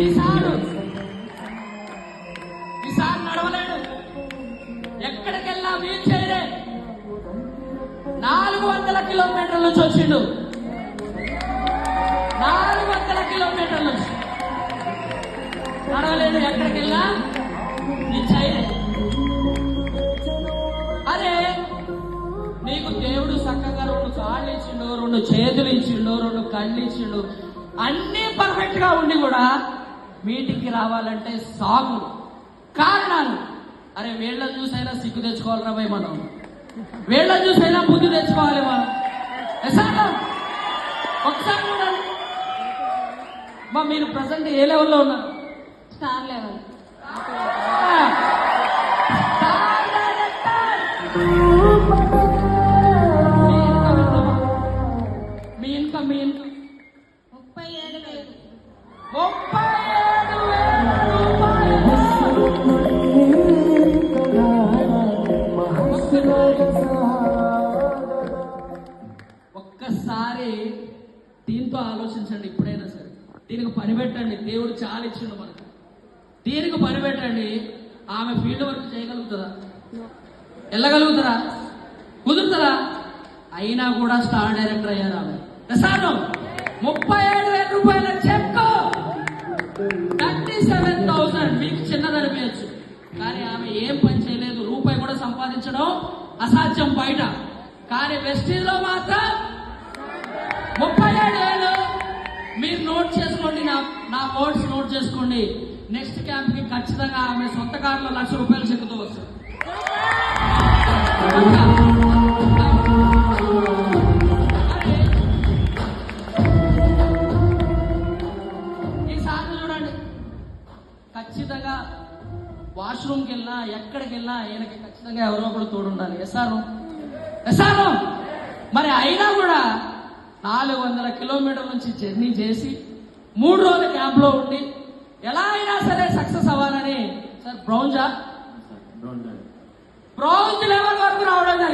ఈసారి నడవలేడు, ఎక్కడికెళ్ళా వీల్ చైరే. 400 కిలోమీటర్ల నుంచి వచ్చిండు, 400 కిలోమీటర్ల నుంచి నడవలేడు, ఎక్కడికెళ్ళా వీల్ చైరే. అరే నీకు దేవుడు చక్కగా 2 కాళ్ళు ఇచ్చిండు, 2 చేతులు ఇచ్చిండు, 2 కళ్ళు ఇచ్చిండు, అన్ని పర్ఫెక్ట్ గా ఉండి కూడా మీటింగ్కి రావాలంటే సాగు కారణాలు. అరే వీళ్ళని చూసైనా సిగ్గు తెచ్చుకోవాలరా భయ్, మనం వీళ్ళని చూసైనా బుద్ధి తెచ్చుకోవాలి మనం. ఒకసారి చూడండి మా, మీరు ప్రజెంట్ ఏ లెవెల్లో ఉన్నారు? Star level. మీ ఇన్కమ్ 37,000. 37,000 ఒక్కసారి దీంతో ఆలోచించండి. ఇప్పుడైనా సరే దీనికి పని పెట్టండి. దేవుడు చాలా ఇచ్చిండు మనకు, దీనికి పని పెట్టండి. ఆమె ఫీల్డ్ వర్క్ చేయగలుగుతుందా? వెళ్ళగలుగుతారా? కుదురుతారా? అయినా కూడా స్టార్ డైరెక్టర్ అయ్యారు ఆమె. సార్ 37,000 రూపాయల చెక్ 37,000 మీకు చిన్నదనిపించచ్చు, కానీ ఆమె ఏం పని చేయలేదు, రూపాయి కూడా సంపాదించడం అసాధ్యం బయట. కానీ వెస్టీజ్ లో మాత్రం 37,000. మీరు నోట్ చేసుకోండి, నా వర్డ్స్ నోట్ చేసుకోండి. నెక్స్ట్ క్యాంప్ కి ఖచ్చితంగా ఆమె సొంత కారులో ₹1,00,000 చెక్కుతూ వస్తుంది. ఈసారి చూడండి, ఖచ్చితంగా వాష్రూమ్కి వెళ్ళినా ఎక్కడికి వెళ్ళినా ఈయనకి ఖచ్చితంగా ఎవరో ఒకరు తోడుండాలి. ఎస్ఆర్ మరి అయినా కూడా 400 కిలోమీటర్ల నుంచి జర్నీ చేసి 3 రోజుల క్యాంప్ లో ఉండి ఎలా అయినా సరే సక్సెస్ అవ్వాలని సార్ బ్రౌంజ్ లెవెల్ వరకు రావడం జరిగింది.